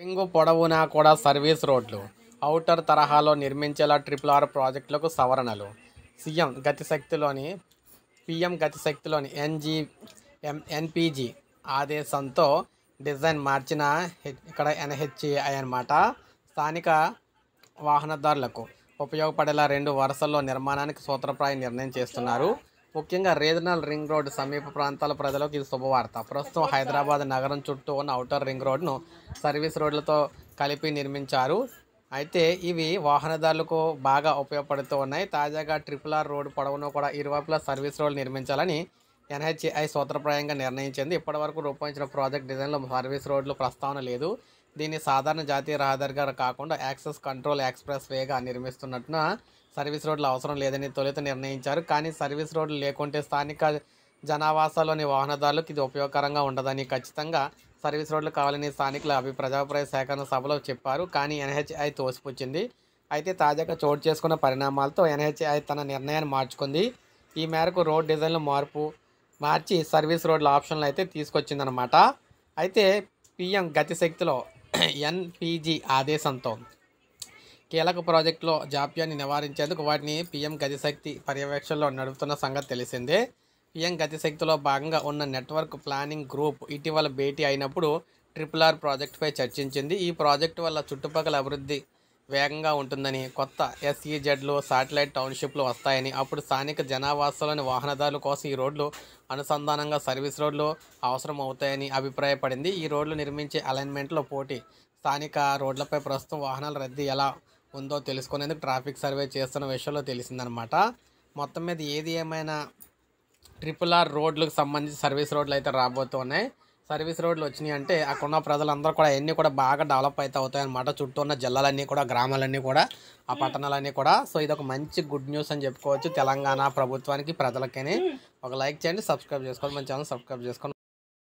Ring పొడవునా కూడా service రోడ్లు ఔటర్ తరహాలో నిర్మించేలా RRR ప్రాజెక్టులకు సవరణలు. పీఎం గతిశక్తిలోని ఎన్పీజీ ఆదేశంతో డిజైన్ మార్చిన ఇక్కడ ఎన్హెచ్ఏఐ అన్నమాట. స్థానిక వాహనదారులకు ఉపయోగపడేలా 2 వరుసల్లో నిర్మాణానికి సూత్రప్రాయ నిర్ణయం చేస్తున్నారు. ముఖ్యంగా రీజనల్ రింగ్ రోడ్ సమీప ప్రాంతాల ప్రజలకు ఇది శుభవార్త. ప్రస్తుతం హైదరాబాద్ నగరం చుట్టూ ఉన్న ఔటర్ రింగ్ రోడ్ను సర్వీస్ రోడ్లతో కలిపి నిర్మించారు. అయితే ఇవి వాహనదారులకు బాగా ఉపయోగపడుతూ ఉన్నాయి. తాజాగా RRR రోడ్డు పొడవును కూడా ఇరువైపులా సర్వీస్ రోడ్లు నిర్మించాలని ఎన్హెచ్ఏఐ సూత్రప్రాయంగా నిర్ణయించింది. ఇప్పటివరకు రూపొందించిన ప్రాజెక్ట్ డిజైన్లో సర్వీస్ రోడ్లు ప్రస్తావన లేదు. దీన్ని సాధారణ జాతీయ రహదారిగా కాకుండా యాక్సెస్ కంట్రోల్ ఎక్స్ప్రెస్ వేగా నిర్మిస్తున్నట్టున సర్వీస్ రోడ్లు అవసరం లేదని తొలుత నిర్ణయించారు. కానీ సర్వీస్ రోడ్లు లేకుంటే స్థానిక జనావాసాల్లోని వాహనదారులకు ఇది ఉపయోగకరంగా ఉండదని, ఖచ్చితంగా సర్వీస్ రోడ్లు కావాలని స్థానికుల ప్రజాభిప్రాయ సేకరణ సభలో చెప్పారు. కానీ ఎన్హెచ్ఐ తోసిపుచ్చింది. అయితే తాజాగా చోటు చేసుకున్న పరిణామాలతో ఎన్హెచ్ఐ తన నిర్ణయాన్ని మార్చుకుంది. ఈ మేరకు రోడ్ డిజైన్లో మార్చి సర్వీస్ రోడ్ల ఆప్షన్లు అయితే తీసుకొచ్చిందనమాట. అయితే పీఎం గతిశక్తిలో ఎన్పీజీ ఆదేశంతో కీలక ప్రాజెక్టులో జాప్యాన్ని నివారించేందుకు వాటిని పీఎం గతిశక్తి పర్యవేక్షణలో నడుపుతున్న సంగతి తెలిసిందే. పీఎం గతిశక్తిలో భాగంగా ఉన్న నెట్వర్క్ ప్లానింగ్ గ్రూప్ ఇటీవల భేటీ అయినప్పుడు RRR ప్రాజెక్టుపై చర్చించింది. ఈ ప్రాజెక్టు వల్ల చుట్టుపక్కల అభివృద్ధి వేగంగా ఉంటుందని, కొత్త ఎస్ఈజెడ్లు, శాటిలైట్ టౌన్షిప్లు వస్తాయని, అప్పుడు స్థానిక జనావాసాల్లోని వాహనదారుల కోసం ఈ రోడ్లు అనుసంధానంగా సర్వీస్ రోడ్లు అవసరం అవుతాయని అభిప్రాయపడింది. ఈ రోడ్లు నిర్మించే అలైన్మెంట్లో పోటీ స్థానిక రోడ్లపై ప్రస్తుతం వాహనాల రద్దీ ఎలా ఉందో తెలుసుకునేందుకు ట్రాఫిక్ సర్వే చేస్తున్న విషయంలో తెలిసిందనమాట. మొత్తం మీద ఏది ఏమైనా RRR రోడ్లకు సంబంధించి సర్వీస్ రోడ్లు అయితే రాబోతున్నాయి. సర్వీస్ రోడ్లు వచ్చినాయి అంటే అక్కడ ఉన్న ప్రజలందరూ కూడా అన్నీ కూడా బాగా డెవలప్ అయితే అవుతాయి అన్నమాట. చుట్టూ ఉన్న జిల్లాలన్నీ కూడా, గ్రామాలన్నీ కూడా, ఆ పట్టణాలన్నీ కూడా. సో ఇది ఒక మంచి గుడ్ న్యూస్ అని చెప్పుకోవచ్చు తెలంగాణ ప్రభుత్వానికి, ప్రజలకని. ఒక లైక్ చేయండి, సబ్స్క్రైబ్ చేసుకోండి, మన ఛానల్ సబ్స్క్రైబ్ చేసుకోండి.